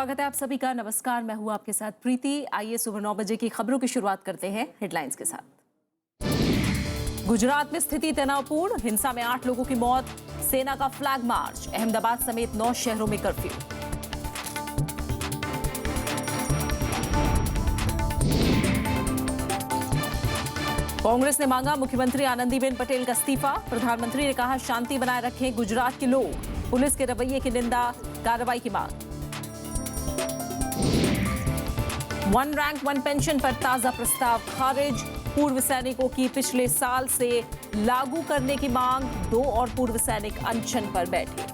स्वागत है आप सभी का। नमस्कार, मैं हूं आपके साथ प्रीति। आइए सुबह 9 बजे की खबरों की शुरुआत करते हैं हेडलाइंस के साथ। गुजरात में स्थिति तनावपूर्ण, हिंसा में 8 लोगों की मौत, सेना का फ्लैग मार्च, अहमदाबाद समेत 9 शहरों में कर्फ्यू। कांग्रेस ने मांगा मुख्यमंत्री आनंदीबेन पटेल का इस्तीफा। प्रधानमंत्री ने कहा शांति बनाए रखें गुजरात के लोग, पुलिस के रवैये की निंदा, कार्रवाई की मांग। वन रैंक वन पेंशन पर ताजा प्रस्ताव खारिज, पूर्व सैनिकों की पिछले साल से लागू करने की मांग, 2 और पूर्व सैनिक अनशन पर बैठे।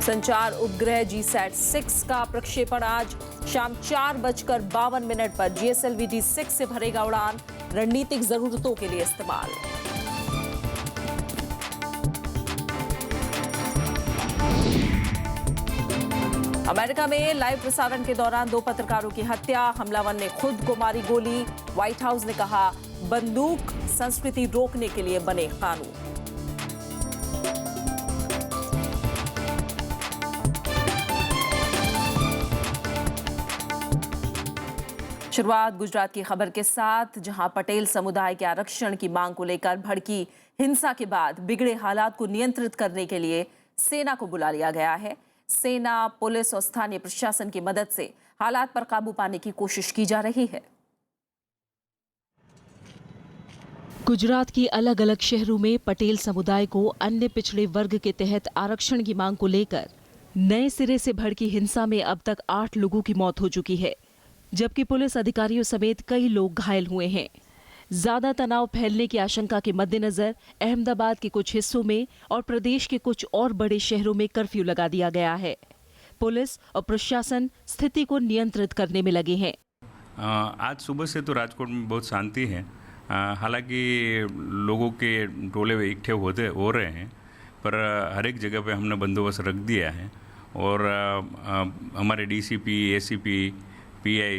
संचार उपग्रह GSAT-6 का प्रक्षेपण आज शाम 4:52 पर GSLV-D6 से भरेगा उड़ान, रणनीतिक जरूरतों के लिए इस्तेमाल। अमेरिका में लाइव प्रसारण के दौरान 2 पत्रकारों की हत्या, हमलावर ने खुद को मारी गोली। व्हाइट हाउस ने कहा बंदूक संस्कृति रोकने के लिए बने कानून। शुरुआत गुजरात की खबर के साथ, जहां पटेल समुदाय के आरक्षण की मांग को लेकर भड़की हिंसा के बाद बिगड़े हालात को नियंत्रित करने के लिए सेना को बुला लिया गया है। सेना, पुलिस और स्थानीय प्रशासन की मदद से हालात पर काबू पाने की कोशिश की जा रही है। गुजरात की अलग अलग शहरों में पटेल समुदाय को अन्य पिछड़े वर्ग के तहत आरक्षण की मांग को लेकर नए सिरे से भड़की हिंसा में अब तक 8 लोगों की मौत हो चुकी है, जबकि पुलिस अधिकारियों समेत कई लोग घायल हुए हैं। ज्यादा तनाव फैलने की आशंका के मद्देनजर अहमदाबाद के कुछ हिस्सों में और प्रदेश के कुछ और बड़े शहरों में कर्फ्यू लगा दिया गया है। पुलिस और प्रशासन स्थिति को नियंत्रित करने में लगे हैं। आज सुबह से तो राजकोट में बहुत शांति है। हालांकि लोगों के टोले इकट्ठे हो रहे हैं, पर हर एक जगह पे हमने बंदोबस्त रख दिया है और हमारे DCP, ACP, PI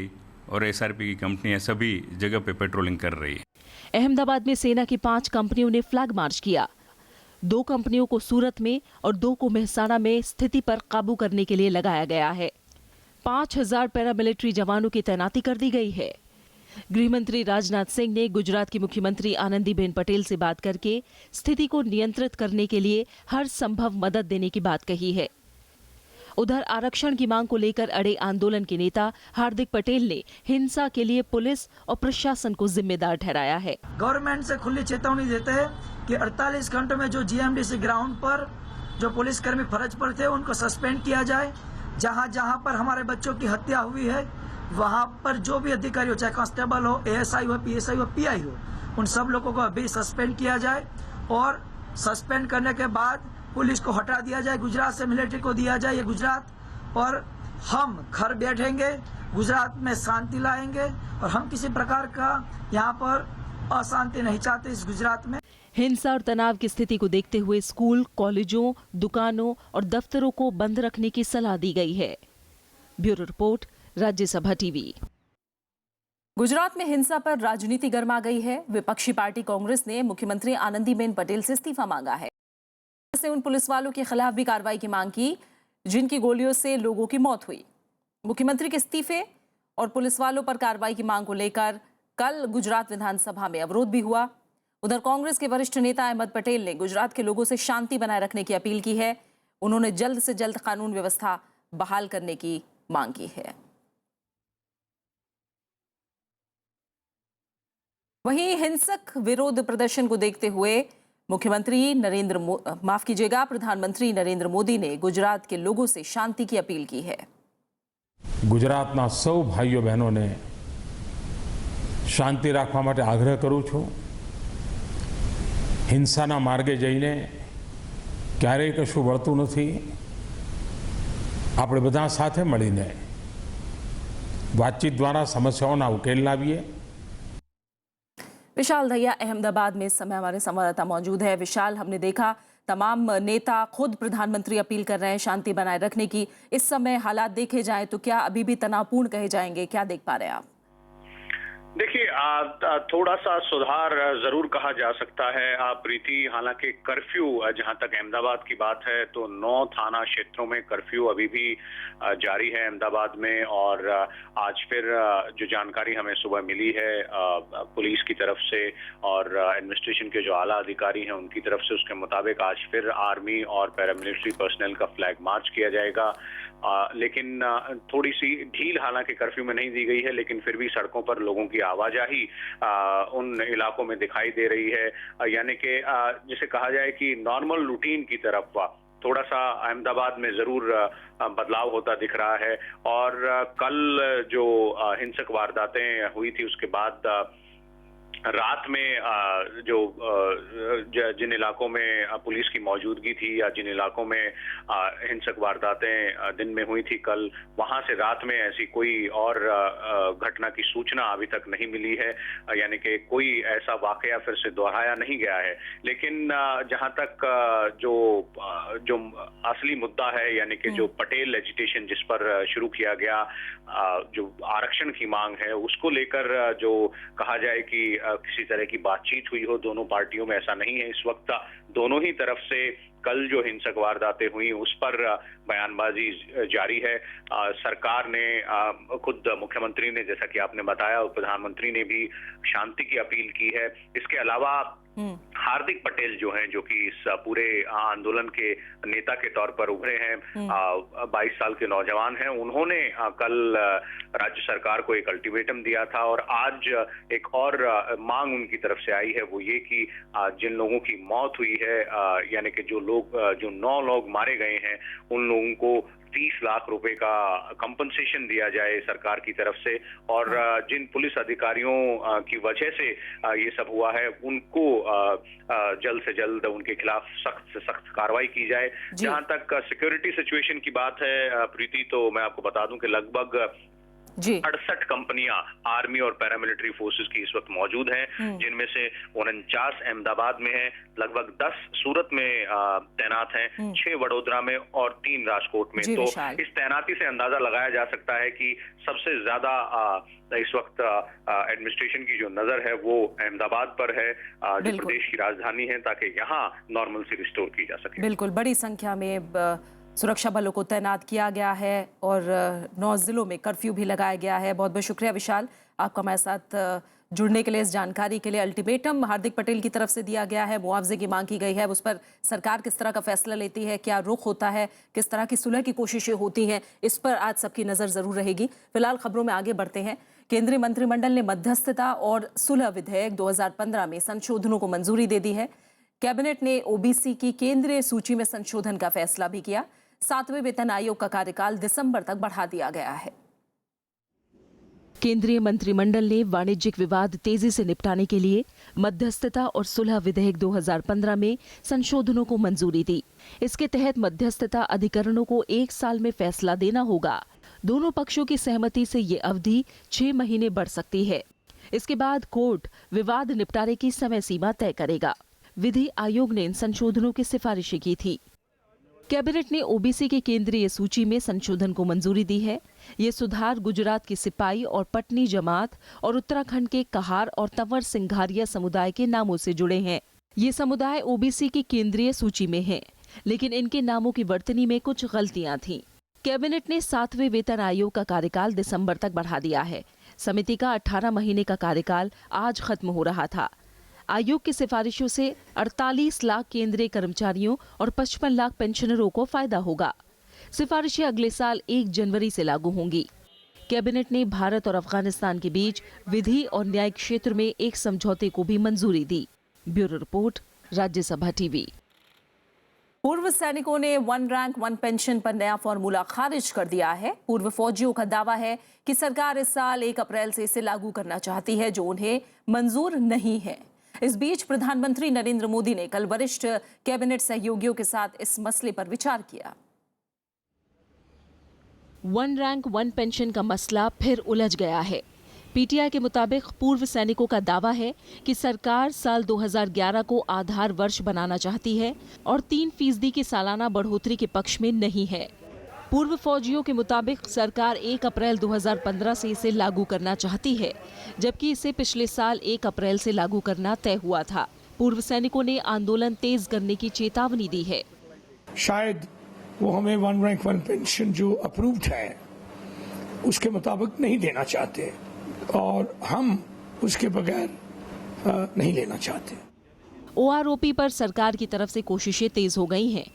और SRP की कंपनियां सभी जगह पे पेट्रोलिंग कर रही है। अहमदाबाद में सेना की 5 कंपनियों ने फ्लैग मार्च किया। 2 कंपनियों को सूरत में और 2 को मेहसाणा में स्थिति पर काबू करने के लिए लगाया गया है। 5000 पैरामिलिट्री जवानों की तैनाती कर दी गई है। गृह मंत्री राजनाथ सिंह ने गुजरात की मुख्यमंत्री आनंदीबेन पटेल से बात करके स्थिति को नियंत्रित करने के लिए हर संभव मदद देने की बात कही है। उधर आरक्षण की मांग को लेकर अड़े आंदोलन के नेता हार्दिक पटेल ने हिंसा के लिए पुलिस और प्रशासन को जिम्मेदार ठहराया है। गवर्नमेंट से खुली चेतावनी देते हैं कि 48 घंटों में जो GMDC ग्राउंड पर जो पुलिसकर्मी फर्ज पर थे उनको सस्पेंड किया जाए। जहां जहां पर हमारे बच्चों की हत्या हुई है वहां पर जो भी अधिकारी हो, चाहे कांस्टेबल हो, ASI हो, PSI हो, PI हो, उन सब लोगों को अभी सस्पेंड किया जाए और सस्पेंड करने के बाद पुलिस को हटा दिया जाए, गुजरात से मिलिट्री को दिया जाए ये गुजरात, और हम घर बैठेंगे, गुजरात में शांति लाएंगे और हम किसी प्रकार का यहाँ पर अशांति नहीं चाहते इस गुजरात में। हिंसा और तनाव की स्थिति को देखते हुए स्कूल, कॉलेजों, दुकानों और दफ्तरों को बंद रखने की सलाह दी गई है। Bureau report, Rajya Sabha TV. Gujarat में हिंसा पर राजनीति गर्मा गई है। विपक्षी पार्टी कांग्रेस ने मुख्यमंत्री आनंदीबेन पटेल से इस्तीफा मांगा है। से उन पुलिस वालों के खिलाफ भी कार्रवाई की मांग की जिनकी गोलियों से लोगों की मौत हुई। मुख्यमंत्री के इस्तीफे और पुलिस वालों पर कार्रवाई की मांग को लेकर कल गुजरात विधानसभा में अवरोध भी हुआ। उधर कांग्रेस के वरिष्ठ नेता अहमद पटेल ने गुजरात के लोगों से शांति बनाए रखने की अपील की है। उन्होंने जल्द से जल्द कानून व्यवस्था बहाल करने की मांग की है। वहीं हिंसक विरोध प्रदर्शन को देखते हुए प्रधानमंत्री नरेंद्र मोदी ने गुजरात के लोगों से शांति की अपील की है। गुजरातना सौ भाईओ बहनों ने शांति राखवा माटे आग्रह करूं छूं। हिंसाना मार्गे जईने क्यारेय कशुं वळतुं नथी। આપણે બધા સાથે મળીને વાતચીત દ્વારા સમસ્યાઓના ઉકેલ લાવીએ। विशाल दहिया अहमदाबाद में इस समय हमारे संवाददाता मौजूद है। विशाल, हमने देखा तमाम नेता खुद प्रधानमंत्री अपील कर रहे हैं शांति बनाए रखने की। इस समय हालात देखे जाएं तो क्या अभी भी तनावपूर्ण कहे जाएंगे? क्या देख पा रहे हैं आप? देखिए, थोड़ा सा सुधार जरूर कहा जा सकता है प्रीति। हालांकि कर्फ्यू, जहां तक अहमदाबाद की बात है तो 9 थाना क्षेत्रों में कर्फ्यू अभी भी जारी है अहमदाबाद में। और आज फिर जो जानकारी हमें सुबह मिली है पुलिस की तरफ से और एडमिनिस्ट्रेशन के जो आला अधिकारी हैं उनकी तरफ से, उसके मुताबिक आज फिर आर्मी और पैरामिलिट्री पर्सनल का फ्लैग मार्च किया जाएगा। लेकिन थोड़ी सी ढील हालांकि कर्फ्यू में नहीं दी गई है, लेकिन फिर भी सड़कों पर लोगों की आवाजाही उन इलाकों में दिखाई दे रही है। यानी कि जिसे कहा जाए कि नॉर्मल रूटीन की तरफ थोड़ा सा अहमदाबाद में जरूर बदलाव होता दिख रहा है। और कल जो हिंसक वारदातें हुई थी उसके बाद रात में जो जिन इलाकों में पुलिस की मौजूदगी थी या जिन इलाकों में हिंसक वारदातें दिन में हुई थी कल, वहां से रात में ऐसी कोई और घटना की सूचना अभी तक नहीं मिली है। यानी कि कोई ऐसा वाकया फिर से दोहराया नहीं गया है। लेकिन जहां तक जो असली मुद्दा है, यानी कि जो पटेल एजिटेशन जिस पर शुरू किया गया, जो आरक्षण की मांग है, उसको लेकर जो कहा जाए कि किसी तरह की बातचीत हुई हो दोनों पार्टियों में, ऐसा नहीं है। इस वक्त दोनों ही तरफ से कल जो हिंसक वारदातें हुई उस पर बयानबाजी जारी है। सरकार ने खुद मुख्यमंत्री ने, जैसा कि आपने बताया, और प्रधानमंत्री ने भी शांति की अपील की है। इसके अलावा हार्दिक पटेल जो हैं, जो कि इस पूरे आंदोलन के नेता के तौर पर उभरे हैं, 22 साल के नौजवान हैं, उन्होंने कल राज्य सरकार को एक अल्टीमेटम दिया था। और आज एक और मांग उनकी तरफ से आई है, वो ये कि जिन लोगों की मौत हुई है, यानी कि जो 9 लोग मारे गए हैं, उन लोगों को 30 लाख रुपए का कंपनसेशन दिया जाए सरकार की तरफ से। और जिन पुलिस अधिकारियों की वजह से ये सब हुआ है, उनको जल्द से जल्द उनके खिलाफ सख्त से सख्त कार्रवाई की जाए। जहां तक सिक्योरिटी सिचुएशन की बात है प्रीति, तो मैं आपको बता दूं कि लगभग 68 कंपनियां आर्मी और पैरामिलिट्री फोर्सेस की इस वक्त मौजूद हैं, जिनमें से 49 अहमदाबाद में हैं, लगभग 10 सूरत में तैनात हैं, 6 वडोदरा में और 3 राजकोट में। तो इस तैनाती से अंदाजा लगाया जा सकता है कि सबसे ज्यादा इस वक्त एडमिनिस्ट्रेशन की जो नजर है वो अहमदाबाद पर है, जो प्रदेश की राजधानी है, ताकि यहाँ नॉर्मल से रिस्टोर की जा सके। बिल्कुल, बड़ी संख्या में सुरक्षा बलों को तैनात किया गया है और 9 जिलों में कर्फ्यू भी लगाया गया है। बहुत बहुत शुक्रिया विशाल, आपका हमारे साथ जुड़ने के लिए, इस जानकारी के लिए। अल्टीमेटम हार्दिक पटेल की तरफ से दिया गया है, मुआवजे की मांग की गई है, उस पर सरकार किस तरह का फैसला लेती है, क्या रुख होता है, किस तरह की सुलह की कोशिशें होती हैं, इस पर आज सबकी नजर जरूर रहेगी। फिलहाल खबरों में आगे बढ़ते हैं। केंद्रीय मंत्रिमंडल ने मध्यस्थता और सुलह विधेयक 2015 में संशोधनों को मंजूरी दे दी है। कैबिनेट ने ओबीसी की केंद्रीय सूची में संशोधन का फैसला भी किया। 7वें वेतन आयोग का कार्यकाल दिसंबर तक बढ़ा दिया गया है। केंद्रीय मंत्रिमंडल ने वाणिज्यिक विवाद तेजी से निपटाने के लिए मध्यस्थता और सुलह विधेयक 2015 में संशोधनों को मंजूरी दी। इसके तहत मध्यस्थता अधिकरणों को 1 साल में फैसला देना होगा। दोनों पक्षों की सहमति से ये अवधि 6 महीने बढ़ सकती है। इसके बाद कोर्ट विवाद निपटारे की समय सीमा तय करेगा। विधि आयोग ने इन संशोधनों की सिफारिशें की थी। कैबिनेट ने ओबीसी की केंद्रीय सूची में संशोधन को मंजूरी दी है। ये सुधार गुजरात की सिपाही और पटनी जमात और उत्तराखंड के कहार और तंवर सिंघारिया समुदाय के नामों से जुड़े हैं। ये समुदाय ओबीसी की केंद्रीय सूची में हैं, लेकिन इनके नामों की वर्तनी में कुछ गलतियां थीं। कैबिनेट ने 7वें वेतन आयोग का कार्यकाल दिसंबर तक बढ़ा दिया है। समिति का 18 महीने का कार्यकाल आज खत्म हो रहा था। आयोग की सिफारिशों से 48 लाख केंद्रीय कर्मचारियों और 55 लाख पेंशनरों को फायदा होगा। सिफारिशें अगले साल 1 जनवरी से लागू होंगी। कैबिनेट ने भारत और अफगानिस्तान के बीच विधि और न्याय क्षेत्र में एक समझौते को भी मंजूरी दी। Bureau report, Rajya Sabha TV. पूर्व सैनिकों ने 1 रैंक 1 पेंशन पर नया फॉर्मूला खारिज कर दिया है। पूर्व फौजियों का दावा है कि सरकार इस साल 1 अप्रैल से इसे लागू करना चाहती है, जो उन्हें मंजूर नहीं है। इस बीच प्रधानमंत्री नरेंद्र मोदी ने कल वरिष्ठ कैबिनेट सहयोगियों के साथ इस मसले पर विचार किया। 1 रैंक 1 पेंशन का मसला फिर उलझ गया है। पीटीआई के मुताबिक पूर्व सैनिकों का दावा है कि सरकार साल 2011 को आधार वर्ष बनाना चाहती है और 3% की सालाना बढ़ोतरी के पक्ष में नहीं है। पूर्व फौजियों के मुताबिक सरकार 1 अप्रैल 2015 से इसे लागू करना चाहती है, जबकि इसे पिछले साल 1 अप्रैल से लागू करना तय हुआ था। पूर्व सैनिकों ने आंदोलन तेज करने की चेतावनी दी है। शायद वो हमें 1 रैंक 1 पेंशन जो अप्रूव्ड है उसके मुताबिक नहीं देना चाहते और हम उसके बगैर नहीं लेना चाहते। OROP पर सरकार की तरफ से कोशिशें तेज हो गई हैं।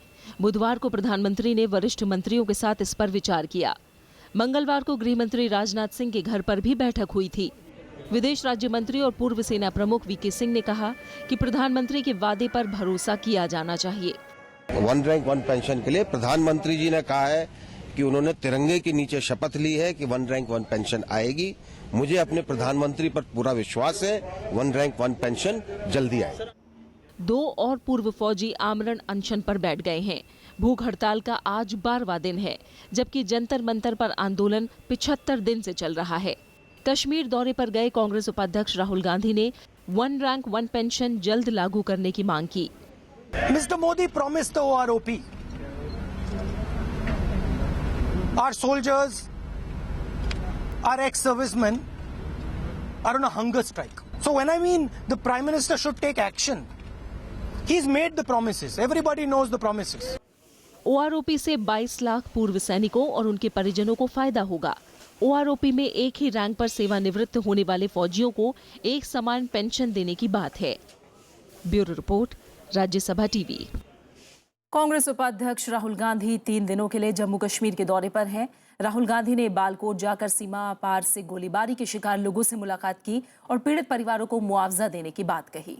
बुधवार को प्रधानमंत्री ने वरिष्ठ मंत्रियों के साथ इस पर विचार किया। मंगलवार को गृह मंत्री राजनाथ सिंह के घर पर भी बैठक हुई थी। विदेश राज्य मंत्री और पूर्व सेना प्रमुख VK सिंह ने कहा कि प्रधानमंत्री के वादे पर भरोसा किया जाना चाहिए। 1 रैंक 1 पेंशन के लिए प्रधानमंत्री जी ने कहा है कि उन्होंने तिरंगे के नीचे शपथ ली है कि 1 रैंक 1 पेंशन आएगी। मुझे अपने प्रधानमंत्री पर पूरा विश्वास है, 1 रैंक 1 पेंशन जल्दी आए। 2 और पूर्व फौजी आमरण अनशन पर बैठ गए हैं। भूख हड़ताल का आज 12वां दिन है, जबकि जंतर मंतर पर आंदोलन 75 दिन से चल रहा है। कश्मीर दौरे पर गए कांग्रेस उपाध्यक्ष राहुल गांधी ने 1 रैंक 1 पेंशन जल्द लागू करने की मांग की। Mr. Modi promised the OROP. Our soldiers, our ex-servicemen are on a hunger strike. So when I mean the Prime Minister should take action, he's made the promises. Everybody knows the promises. OROP से 22 लाख पूर्व सैनिकों और उनके परिजनों को फायदा होगा। OROP में एक ही रैंक पर सेवानिवृत्त होने वाले फौजियों को एक समान पेंशन देने की बात है। Bureau report, Rajya Sabha TV. Congress उपाध्यक्ष राहुल गांधी 3 दिनों के लिए जम्मू कश्मीर के दौरे पर हैं। राहुल गांधी ने बालकोट जाकर सीमा पार से गोलीबारी के शिकार लोगों से मुलाकात की और पीड़ित परिवारों को मुआवजा देने की बात कही।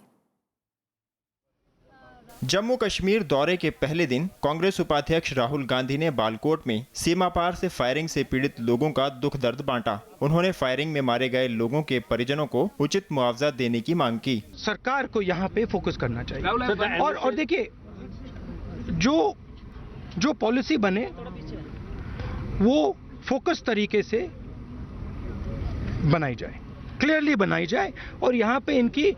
जम्मू कश्मीर दौरे के पहले दिन कांग्रेस उपाध्यक्ष राहुल गांधी ने बालकोट में सीमा पार से फायरिंग से पीड़ित लोगों का दुख दर्द बांटा। उन्होंने फायरिंग में मारे गए लोगों के परिजनों को उचित मुआवजा देने की मांग की। सरकार को यहाँ पे फोकस करना चाहिए और देखिए जो पॉलिसी बने वो फोकस तरीके से बनाई जाए, क्लियरली बनाई जाए और यहाँ पे इनकी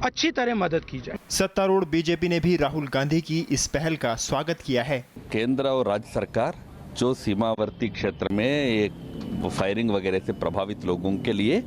अच्छी तरह मदद की जाए। सत्तारूढ़ बीजेपी ने भी राहुल गांधी की इस पहल का स्वागत किया है। केंद्र और राज्य सरकार जो सीमावर्ती क्षेत्र में एक फायरिंग वगैरह से प्रभावित लोगों के लिए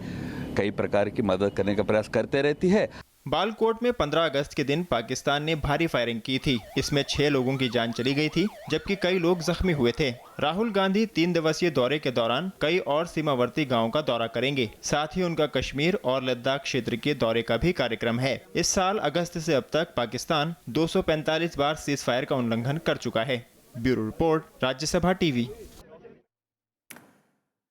कई प्रकार की मदद करने का प्रयास करते रहती है। बालकोट में 15 अगस्त के दिन पाकिस्तान ने भारी फायरिंग की थी। इसमें 6 लोगों की जान चली गई थी, जबकि कई लोग जख्मी हुए थे। राहुल गांधी 3 दिवसीय दौरे के दौरान कई और सीमावर्ती गांवों का दौरा करेंगे। साथ ही उनका कश्मीर और लद्दाख क्षेत्र के दौरे का भी कार्यक्रम है। इस साल अगस्त से अब तक पाकिस्तान 245 बार सीज फायर का उल्लंघन कर चुका है। Bureau report, Rajya Sabha TV.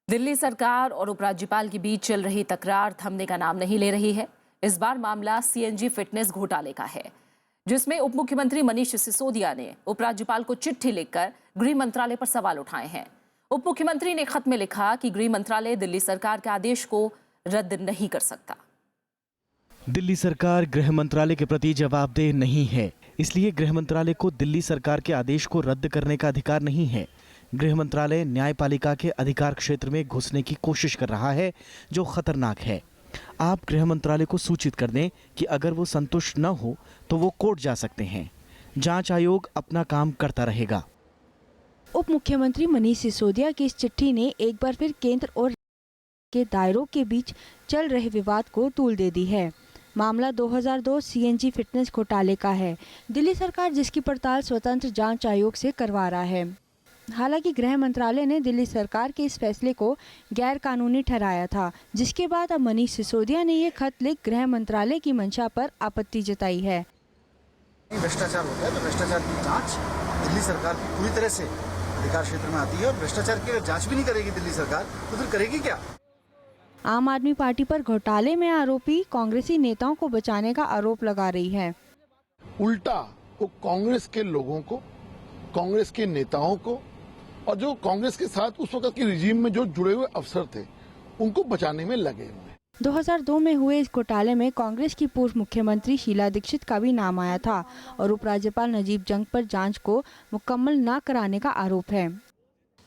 Delhi सरकार और उपराज्यपाल के बीच चल रही तकरार थमने का नाम नहीं ले रही है। इस बार मामला CNG फिटनेस घोटाले का है, जिसमें उप मुख्यमंत्री मनीष सिसोदिया ने उपराज्यपाल को चिट्ठी लिखकर गृह मंत्रालय पर सवाल उठाए हैं। उप मुख्यमंत्री ने खत में लिखा कि गृह मंत्रालय दिल्ली सरकार के आदेश को रद्द नहीं कर सकता। दिल्ली सरकार गृह मंत्रालय के प्रति जवाबदेह नहीं है, इसलिए गृह मंत्रालय को दिल्ली सरकार के आदेश को रद्द करने का अधिकार नहीं है। गृह मंत्रालय न्यायपालिका के अधिकार क्षेत्र में घुसने की कोशिश कर रहा है, जो खतरनाक है। आप गृह मंत्रालय को सूचित कर दें कि अगर वो संतुष्ट न हो तो वो कोर्ट जा सकते हैं। जांच आयोग अपना काम करता रहेगा। उप मुख्यमंत्री मनीष सिसोदिया की इस चिट्ठी ने एक बार फिर केंद्र और के दायरों के बीच चल रहे विवाद को तूल दे दी है। मामला 2002 CNG फिटनेस घोटाले का है। दिल्ली सरकार जिसकी पड़ताल स्वतंत्र जांच आयोग से करवा रहा है। हालांकि गृह मंत्रालय ने दिल्ली सरकार के इस फैसले को गैर कानूनी ठहराया था, जिसके बाद अब मनीष सिसोदिया ने ये खत लिख गृह मंत्रालय की मंशा पर आपत्ति जताई है। भ्रष्टाचार होता है तो भ्रष्टाचार की जांच दिल्ली सरकार की पूरी तरह से अधिकार क्षेत्र में आती है और भ्रष्टाचार की जांच भी नहीं करेगी दिल्ली सरकार तो फिर करेगी क्या? आम आदमी पार्टी पर घोटाले में आरोपी कांग्रेसी नेताओं को बचाने का आरोप लगा रही है। उल्टा वो कांग्रेस के लोगों को, कांग्रेस के नेताओं को और जो कांग्रेस के साथ उस वक्त की रिजीम में जो जुड़े हुए अफसर थे उनको बचाने में लगे हुए हैं। 2002 में हुए इस घोटाले में कांग्रेस की पूर्व मुख्यमंत्री शीला दीक्षित का भी नाम आया था और उपराज्यपाल नजीब जंग पर जांच को मुकम्मल न कराने का आरोप है।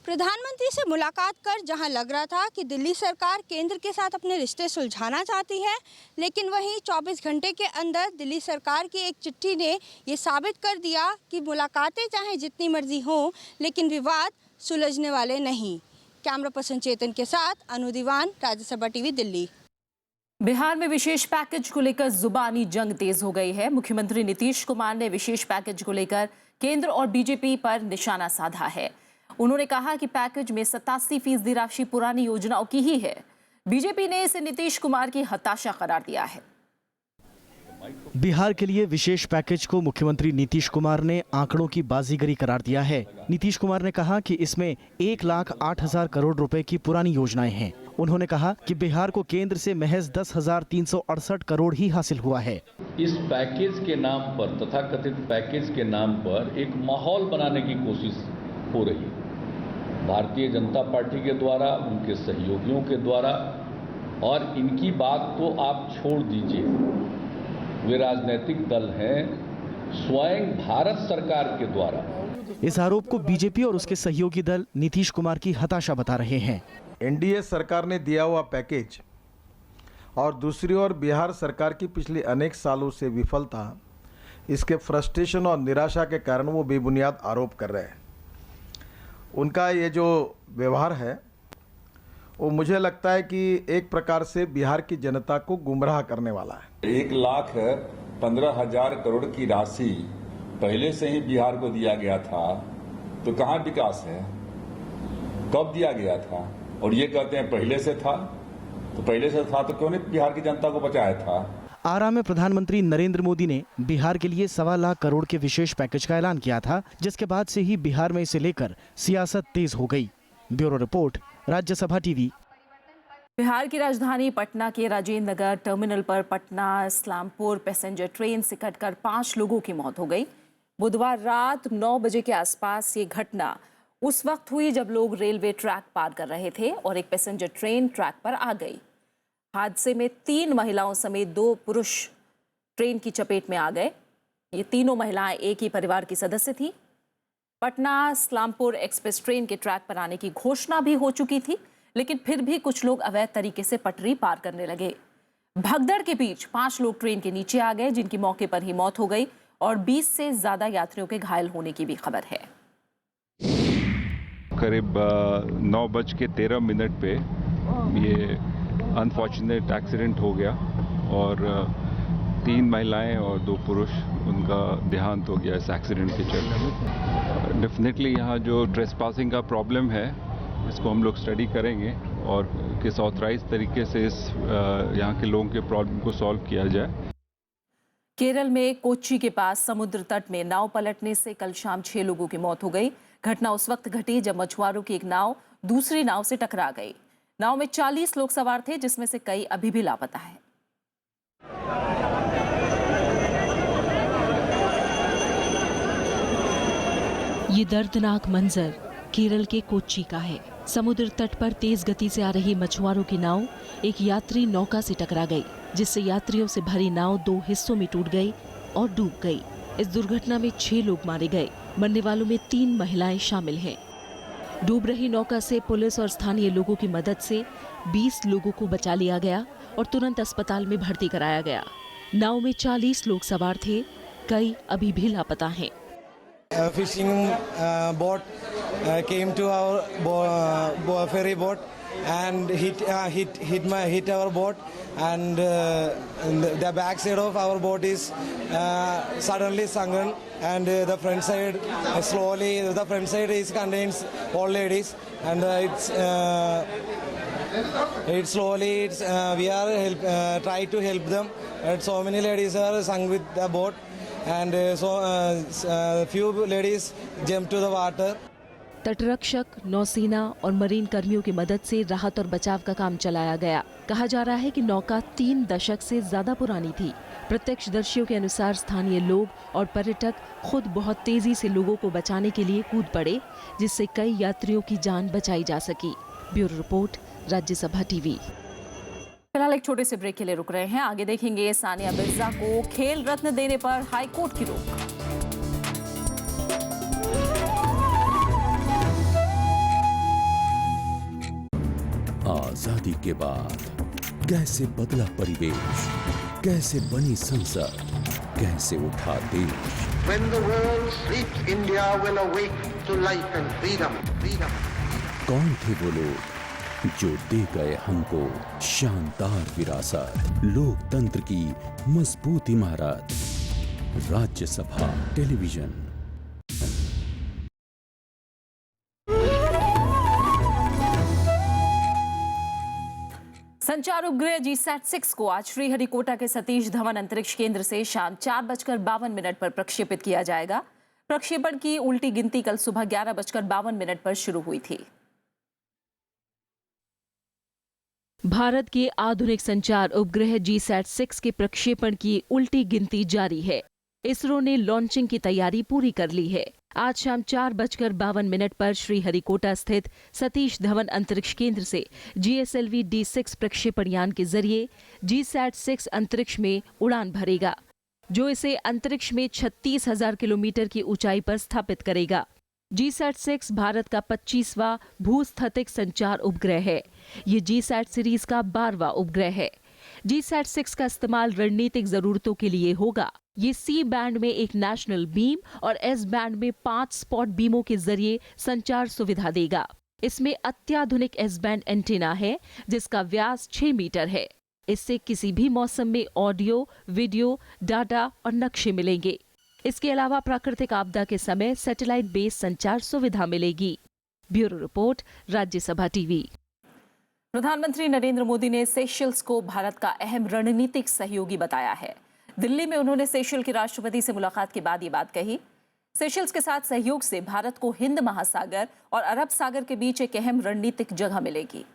प्रधानमंत्री से मुलाकात कर जहां लग रहा था कि दिल्ली सरकार केंद्र के साथ अपने रिश्ते सुलझाना चाहती है, लेकिन वहीं 24 घंटे के अंदर दिल्ली सरकार की एक चिट्ठी ने ये साबित कर दिया कि मुलाकातें चाहे जितनी मर्जी हों, लेकिन विवाद सुलझने वाले नहीं। कैमरा पर्सन चेतन के साथ अनु दीवान, राज्यसभा टीवी, दिल्ली। बिहार में विशेष पैकेज को लेकर जुबानी जंग तेज हो गई है। मुख्यमंत्री नीतीश कुमार ने विशेष पैकेज को लेकर केंद्र और बीजेपी पर निशाना साधा है। उन्होंने कहा कि पैकेज में 87% राशि पुरानी योजनाओं की ही है। बीजेपी ने इसे नीतीश कुमार की हताशा करार दिया है। बिहार के लिए विशेष पैकेज को मुख्यमंत्री नीतीश कुमार ने आंकड़ों की बाजीगरी करार दिया है। नीतीश कुमार ने कहा कि इसमें 1,08,000 करोड़ रुपए की पुरानी योजनाएं हैं। उन्होंने कहा कि बिहार को केंद्र से महज 10,368 करोड़ ही हासिल हुआ है। इस पैकेज के नाम पर, तथाकथित पैकेज के नाम पर एक माहौल बनाने की कोशिश हो रही है भारतीय जनता पार्टी के द्वारा, उनके सहयोगियों के द्वारा। और इनकी बात तो आप छोड़ दीजिए, वे राजनीतिक दल हैं स्वयं भारत सरकार के द्वारा। इस आरोप को बीजेपी और उसके सहयोगी दल नीतीश कुमार की हताशा बता रहे हैं। एनडीए सरकार ने दिया हुआ पैकेज और दूसरी ओर बिहार सरकार की पिछले अनेक सालों से विफलता, इसके फ्रस्ट्रेशन और निराशा के कारण वो बेबुनियाद आरोप कर रहे हैं। उनका ये जो व्यवहार है वो मुझे लगता है कि एक प्रकार से बिहार की जनता को गुमराह करने वाला है। 1,15,000 करोड़ की राशि पहले से ही बिहार को दिया गया था, तो कहाँ विकास है? कब दिया गया था? और ये कहते हैं पहले से था, तो पहले से था तो क्यों नहीं बिहार की जनता को बचाया था? आरा में प्रधानमंत्री नरेंद्र मोदी ने बिहार के लिए 1.25 लाख करोड़ के विशेष पैकेज का ऐलान किया था, जिसके बाद से ही बिहार में इसे लेकर सियासत तेज हो गई। Bureau report, Rajya Sabha TV. Bihar की राजधानी पटना के राजेंद्र नगर टर्मिनल पर पटना इस्लामपुर पैसेंजर ट्रेन से कटकर 5 लोगों की मौत हो गई। बुधवार रात 9 बजे के आसपास ये घटना उस वक्त हुई जब लोग रेलवे ट्रैक पार कर रहे थे और एक पैसेंजर ट्रेन ट्रैक पर आ गई। हादसे में 3 महिलाओं समेत 2 पुरुष ट्रेन की चपेट में आ गए। ये तीनों महिलाएं एक ही परिवार की सदस्य थी। पटना इस्लामपुर एक्सप्रेस ट्रेन के ट्रैक पर आने की घोषणा भी हो चुकी थी, लेकिन फिर भी कुछ लोग अवैध तरीके से पटरी पार करने लगे। भगदड़ के बीच 5 लोग ट्रेन के नीचे आ गए, जिनकी मौके पर ही मौत हो गई और 20 से ज्यादा यात्रियों के घायल होने की भी खबर है। करीब 9:13 पे ये अनफॉर्चुनेट एक्सीडेंट हो गया और 3 महिलाएं और 2 पुरुष, उनका देहांत हो गया इस एक्सीडेंट के चलते में। डेफिनेटली यहाँ जो ट्रेसपासिंग का प्रॉब्लम है, इसको हम लोग स्टडी करेंगे और किस ऑथराइज तरीके से इस यहाँ के लोगों के प्रॉब्लम को सॉल्व किया जाए। केरल में कोच्चि के पास समुद्र तट में नाव पलटने से कल शाम 6 लोगों की मौत हो गई। घटना उस वक्त घटी जब मछुआरों की एक नाव दूसरी नाव से टकरा गई। नाव में 40 लोग सवार थे, जिसमें से कई अभी भी लापता हैं। ये दर्दनाक मंजर केरल के कोच्चि का है। समुद्र तट पर तेज गति से आ रही मछुआरों की नाव एक यात्री नौका से टकरा गई, जिससे यात्रियों से भरी नाव 2 हिस्सों में टूट गई और डूब गई। इस दुर्घटना में 6 लोग मारे गए। मरने वालों में 3 महिलाएं शामिल हैं। डूब रही नौका से पुलिस और स्थानीय लोगों की मदद से 20 लोगों को बचा लिया गया और तुरंत अस्पताल में भर्ती कराया गया। नाव में 40 लोग सवार थे, कई अभी भी लापता हैं। Fishing boat came to our ferry boat and hit our boat, and the back side of our boat is suddenly sunken, and the front side is contains all ladies, and it's slowly we are try to help them, and so many ladies are sunk with the boat, and few ladies jumped to the water. तटरक्षक, नौसेना और marine कर्मियों की मदद से राहत और बचाव का काम चलाया गया। कहा जा रहा है कि नौका 3 दशक से ज्यादा पुरानी थी। प्रत्यक्षदर्शियों के अनुसार स्थानीय लोग और पर्यटक खुद बहुत तेजी से लोगों को बचाने के लिए कूद पड़े, जिससे कई यात्रियों की जान बचाई जा सकी। Bureau report, Rajya Sabha TV. फिलहाल एक छोटे से ब्रेक के लिए रुक रहे हैं। आगे देखेंगे सानिया मिर्जा को खेल रत्न देने पर हाईकोर्ट की रोक। आजादी के बाद कैसे बदला परिवेश, कैसे बनी संसद, कैसे उठा देश। When the world sleeps, India will awake. to life and freedom. कौन थे वो लोग जो दे गए हमको शानदार विरासत, लोकतंत्र की मजबूत इमारत। राज्यसभा टेलीविजन। संचार उपग्रह GSAT-6 को आज श्रीहरिकोटा के सतीश धवन अंतरिक्ष केंद्र से शाम 4:52 पर प्रक्षेपित किया जाएगा। प्रक्षेपण की उल्टी गिनती कल सुबह 11:52 पर शुरू हुई थी। भारत के आधुनिक संचार उपग्रह GSAT-6 के प्रक्षेपण की उल्टी गिनती जारी है। इसरो ने लॉन्चिंग की तैयारी पूरी कर ली है। आज शाम 4:52 पर श्रीहरिकोटा स्थित सतीश धवन अंतरिक्ष केंद्र से GSLV D6 प्रक्षेपण यान के जरिए GSAT-6 अंतरिक्ष में उड़ान भरेगा, जो इसे अंतरिक्ष में 36,000 किलोमीटर की ऊंचाई पर स्थापित करेगा। GSAT-6 भारत का 25वां भूस्थैतिक संचार उपग्रह है। ये GSAT सीरीज का 12वां उपग्रह है। GSAT-6 का इस्तेमाल रणनीतिक जरूरतों के लिए होगा। ये C बैंड में एक नेशनल बीम और S बैंड में 5 स्पॉट बीमों के जरिए संचार सुविधा देगा। इसमें अत्याधुनिक S बैंड एंटीना है, जिसका व्यास 6 मीटर है। इससे किसी भी मौसम में ऑडियो, वीडियो, डाटा और नक्शे मिलेंगे। इसके अलावा प्राकृतिक आपदा के समय सैटेलाइट बेस्ड संचार सुविधा मिलेगी। Bureau report, Rajya Sabha TV. प्रधानमंत्री नरेंद्र मोदी ने सेशल्स को भारत का अहम रणनीतिक सहयोगी बताया है। दिल्ली में उन्होंने सेशल के राष्ट्रपति से मुलाकात के बाद ये बात कही। सेशल्स के साथ सहयोग से भारत को हिंद महासागर और अरब सागर के बीच एक अहम रणनीतिक जगह मिलेगी।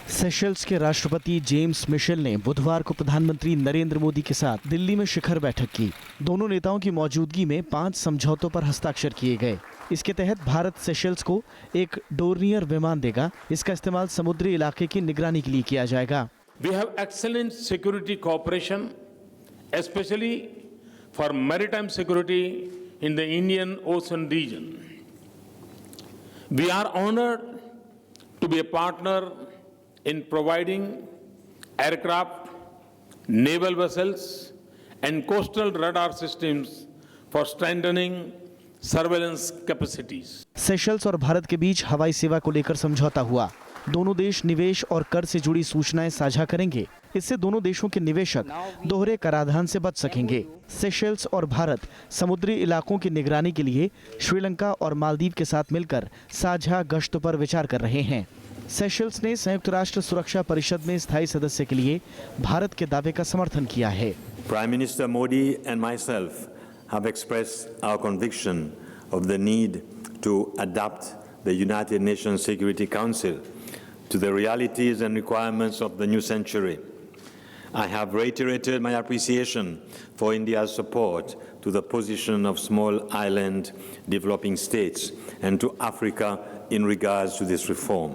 सेशल्स के राष्ट्रपति जेम्स मिशेल ने बुधवार को प्रधानमंत्री नरेंद्र मोदी के साथ दिल्ली में शिखर बैठक की। दोनों नेताओं की मौजूदगी में 5 समझौतों पर हस्ताक्षर किए गए। इसके तहत भारत सेशल्स को एक डोर्नियर विमान देगा। इसका इस्तेमाल समुद्री इलाके की निगरानी के लिए किया जाएगा। We have excellent security cooperation, especially for maritime security in the Indian Ocean region. We are honored to be a partner in providing aircraft, naval vessels, and coastal radar systems for strengthening surveillance capacities. Seychelles और भारत के बीच हवाई सेवा को लेकर समझौता हुआ। दोनों देश निवेश और कर से जुड़ी सूचनाएं साझा करेंगे। इससे दोनों देशों के निवेशक दोहरे कराधान से बच सकेंगे। सेशल्स और भारत समुद्री इलाकों की निगरानी के लिए श्रीलंका और मालदीव के साथ मिलकर साझा गश्त पर विचार कर रहे हैं। सेशल्स ने संयुक्त राष्ट्र सुरक्षा परिषद में स्थायी सदस्य के लिए भारत के दावे का समर्थन किया है। Prime Minister Modi and myself have expressed our conviction of the need to adapt the United Nations Security Council to the realities and requirements of the new century. I have reiterated my appreciation for India's support to the position of small island developing states and to Africa in regards to this reform.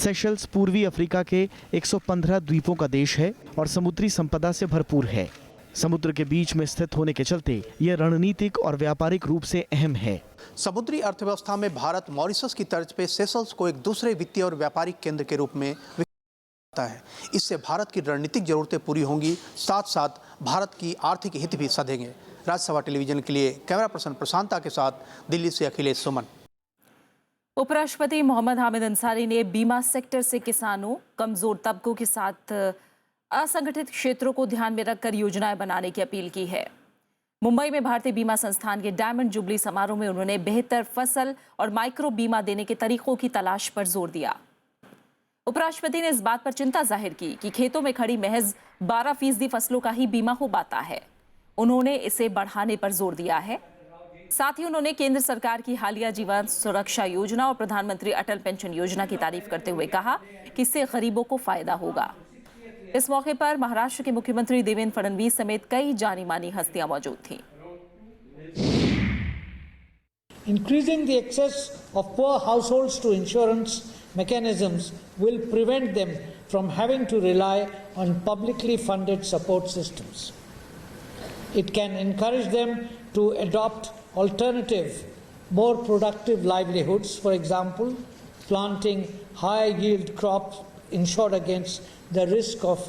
Seychelles पूर्वी Africa के 115 द्वीपों का देश है और समुद्री संपदा से भरपूर है। समुद्र के बीच में स्थित होने के चलते यह रणनीतिक और व्यापारिक रूप से अहम है। समुद्री अर्थव्यवस्था में भारत मॉरिशस की तर्ज पे सेशल्स को एक दूसरे वित्तीय और व्यापारिक केंद्र के रूप में विकसित है। इससे भारत की रणनीतिक जरूरतें पूरी होंगी, साथ साथ भारत की आर्थिक हित भी सधेंगे। राज्यसभा टेलीविजन के लिए कैमरा पर्सन प्रशांता के साथ दिल्ली से अखिलेश सुमन। उपराष्ट्रपति मोहम्मद हामिद अंसारी ने बीमा सेक्टर से किसानों, कमजोर तबकों के साथ असंगठित क्षेत्रों को ध्यान में रखकर योजनाएं बनाने की अपील की है। मुंबई में भारतीय बीमा संस्थान के डायमंड जुबली समारोह में उन्होंने बेहतर फसल और माइक्रो बीमा देने के तरीकों की तलाश पर जोर दिया। उपराष्ट्रपति ने इस बात पर चिंता जाहिर की कि खेतों में खड़ी महज 12% फसलों का ही बीमा हो पाता है। उन्होंने इसे बढ़ाने पर जोर दिया है। साथ ही उन्होंने केंद्र सरकार की हालिया जीवन सुरक्षा योजना और प्रधानमंत्री अटल पेंशन योजना की तारीफ करते हुए कहा कि इससे गरीबों को फायदा होगा। इस मौके पर महाराष्ट्र के मुख्यमंत्री देवेंद्र फडणवीस समेत कई जानी मानी हस्तियां मौजूद थीं। Increasing the access of poor households to insurance mechanisms will prevent them from having to rely on publicly funded support systems. It can encourage them to adopt alternative, more productive livelihoods, for example, planting high yield crops insured against the risk of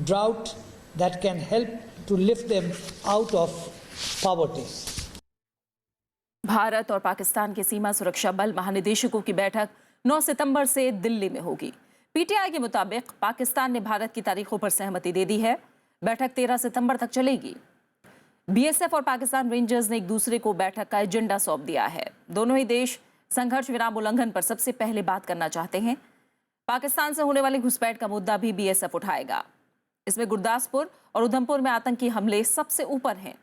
drought that can help to lift them out of poverty. Bharat और पाकिस्तान के सीमा सुरक्षा बल महानिदेशकों की बैठक 9 सितंबर से दिल्ली में होगी। पीटीआई के मुताबिक पाकिस्तान ने भारत की तारीखों पर सहमति दे दी है। बैठक 13 सितंबर तक चलेगी। बीएसएफ और पाकिस्तान रेंजर्स ने एक दूसरे को बैठक का एजेंडा सौंप दिया है। दोनों ही देश संघर्ष विराम उल्लंघन पर सबसे पहले बात करना चाहते हैं। पाकिस्तान से होने वाली घुसपैठ का मुद्दा भी बीएसएफ उठाएगा। इसमें गुरदासपुर और उधमपुर में आतंकी हमले सबसे ऊपर हैं।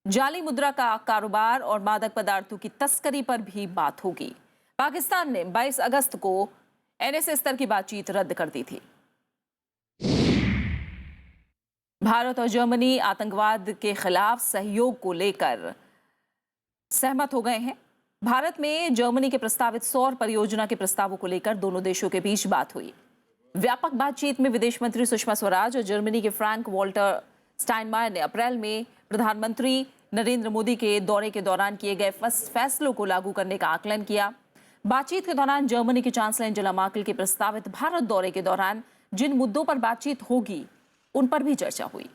जाली मुद्रा का कारोबार और मादक पदार्थों की तस्करी पर भी बात होगी। पाकिस्तान ने 22 अगस्त को एनएसए स्तर की बातचीत रद्द कर दी थी। भारत और जर्मनी आतंकवाद के खिलाफ सहयोग को लेकर सहमत हो गए हैं। भारत में जर्मनी के प्रस्तावित सौर परियोजना के प्रस्तावों को लेकर दोनों देशों के बीच बात हुई। व्यापक बातचीत में विदेश मंत्री सुषमा स्वराज और जर्मनी के फ्रैंक वॉल्टर स्टाइनमायर ने अप्रैल में प्रधानमंत्री नरेंद्र मोदी के दौरे के दौरान किए गए फैसलों को लागू करने का आकलन किया। बातचीत के दौरान जर्मनी की चांसलर एंजेला मर्केल के प्रस्तावित भारत दौरे के दौरान जिन मुद्दों पर बातचीत होगी उन पर भी चर्चा हुई।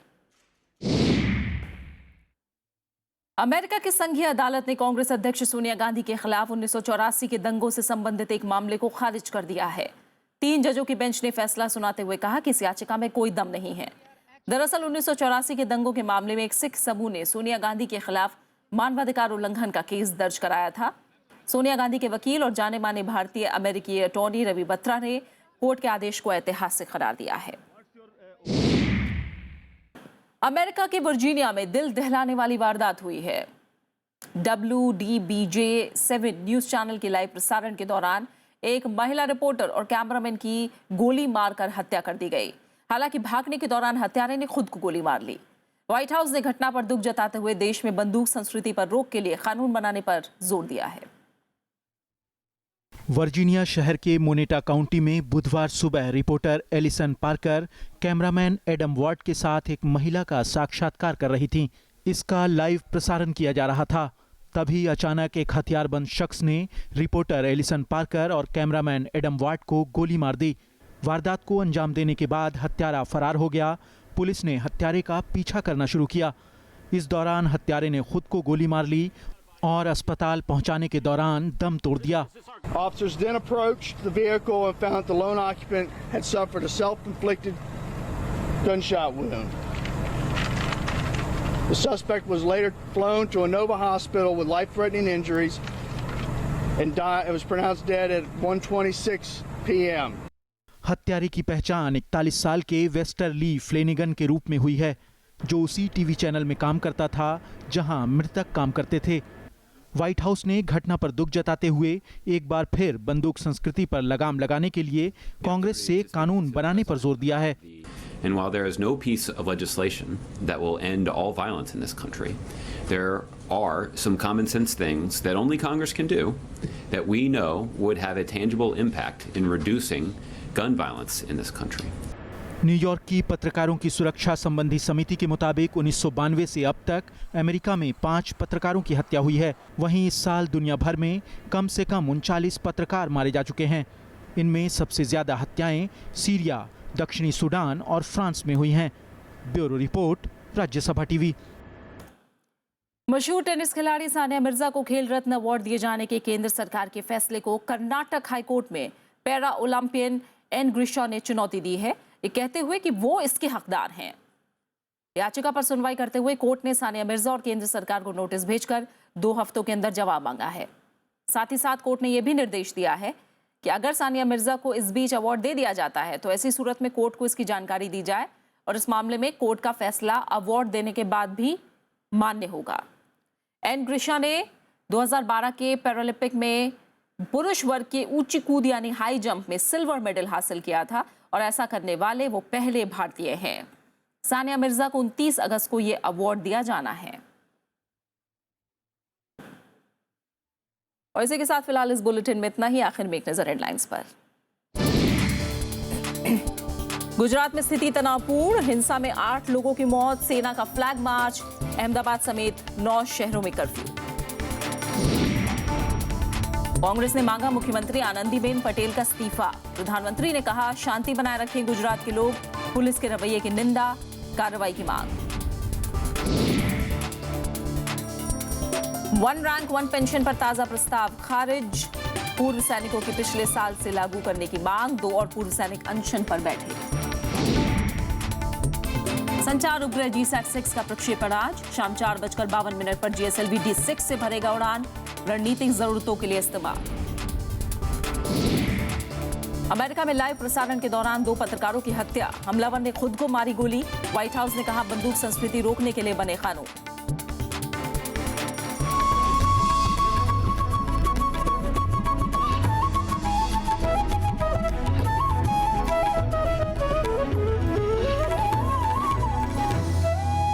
अमेरिका की संघीय अदालत ने कांग्रेस अध्यक्ष सोनिया गांधी के खिलाफ 1984 के दंगों से संबंधित एक मामले को खारिज कर दिया है। 3 जजों की बेंच ने फैसला सुनाते हुए कहा कि इस याचिका में कोई दम नहीं है। दरअसल 1984 के दंगों के मामले में एक सिख समूह ने सोनिया गांधी के खिलाफ मानवाधिकार उल्लंघन का केस दर्ज कराया था। सोनिया गांधी के वकील और जाने माने भारतीय अमेरिकी अटॉर्नी रवि बत्रा ने कोर्ट के आदेश को ऐतिहासिक करार दिया है। अमेरिका के वर्जीनिया में दिल दहलाने वाली वारदात हुई है। WDBJ-7 न्यूज चैनल के लाइव प्रसारण के दौरान एक महिला रिपोर्टर और कैमरामैन की गोली मारकर हत्या कर दी गई। हालांकि भागने के दौरान हत्यारे ने खुद को गोली मार ली। व्हाइट हाउस ने घटना पर दुख जताते हुए देश में बंदूक संस्कृति पर रोक के लिए कानून बनाने पर जोर दिया है। वर्जीनिया शहर के मोनेटा काउंटी में बुधवार सुबह reporter Alison Parker cameraman Adam Ward के साथ एक महिला का साक्षात्कार कर रही थी। इसका लाइव प्रसारण किया जा रहा था। तभी अचानक एक हथियारबंद शख्स ने रिपोर्टर एलिसन पार्कर और कैमरामैन एडम वॉर्ड को गोली मार दी। वारदात को अंजाम देने के बाद हत्यारा फरार हो गया। पुलिस ने हत्यारे का पीछा करना शुरू किया। इस दौरान हत्यारे ने खुद को गोली मार ली और अस्पताल पहुंचाने के दौरान दम तोड़ दिया। Officers then approached the vehicle and found that the lone occupant had suffered a self-inflicted gunshot wound. The suspect was later flown to a Nova hospital with life-threatening injuries and died. It was pronounced dead at 1:26 p.m. हत्यारे की पहचान 41 साल के Wester ली फ्लेनिगन के रूप में हुई है, जो उसी टीवी चैनल में काम करता था जहां मृतक काम करते थे। व्हाइट हाउस ने घटना पर दुख जताते हुए एक बार फिर बंदूक संस्कृति पर लगाम लगाने के लिए कांग्रेस से कानून बनाने पर जोर दिया है। And while there is no piece of legislation that will end all violence in this country, there are some common sense things that only Congress can do that we know would have a tangible impact in reducing gun violence in this country. New York की पत्रकारों की सुरक्षा संबंधी समिति के मुताबिक 1992 से अब तक अमेरिका में 5 पत्रकारों की हत्या हुई है। वहीं इस साल दुनिया भर में कम से कम 39 पत्रकार मारे जा चुके हैं। इनमें सबसे ज्यादा हत्याएं सीरिया, दक्षिणी सूडान और फ्रांस में हुई हैं। Bureau report, Rajya Sabha TV. मशहूर टेनिस खिलाड़ी सानिया मिर्जा को खेल रत्न अवार्ड दिए जाने के केंद्र सरकार के फैसले को कर्नाटक हाईकोर्ट में पैरा ओलंपियन एन ग्रिशा ने चुनौती दी है, ये कहते हुए कि वो इसके हकदार हैं। याचिका पर सुनवाई करते हुए कोर्ट ने सानिया मिर्जा और केंद्र सरकार को नोटिस भेजकर 2 हफ्तों के अंदर जवाब मांगा है। साथ ही साथ कोर्ट ने यह भी निर्देश दिया है कि अगर सानिया मिर्जा को इस बीच अवार्ड दे दिया जाता है तो ऐसी सूरत में कोर्ट को इसकी जानकारी दी जाए और इस मामले में कोर्ट का फैसला अवार्ड देने के बाद भी मान्य होगा। एन ग्रिशा ने 2012 के पैरालंपिक में पुरुष वर्ग के ऊंची कूद यानी हाई जंप में सिल्वर मेडल हासिल किया था और ऐसा करने वाले वो पहले भारतीय हैं। सानिया मिर्जा को 29 अगस्त को ये अवार्ड दिया जाना है। और इसी के साथ फिलहाल इस बुलेटिन में इतना ही। आखिर में एक नजर हेडलाइंस पर। गुजरात में स्थिति तनावपूर्ण, हिंसा में 8 लोगों की मौत, सेना का फ्लैग मार्च, अहमदाबाद समेत 9 शहरों में कर्फ्यू। कांग्रेस ने मांगा मुख्यमंत्री आनंदीबेन पटेल का इस्तीफा। प्रधानमंत्री ने कहा शांति बनाए रखें गुजरात के लोग, पुलिस के रवैये की निंदा, कार्रवाई की मांग। वन रैंक वन पेंशन पर ताजा प्रस्ताव खारिज। पूर्व सैनिकों की पिछले साल से लागू करने की मांग। 2 और पूर्व सैनिक अनशन पर बैठे। संचार उपग्रह GSAT-6 का प्रक्षेपण आज शाम 4:52 पर GSLV D6 से भरेगा उड़ान। रणनीतिक जरूरतों के लिए इस्तेमाल। अमेरिका में लाइव प्रसारण के दौरान 2 पत्रकारों की हत्या। हमलावर ने खुद को मारी गोली। व्हाइट हाउस ने कहा बंदूक संस्कृति रोकने के लिए बने कानून।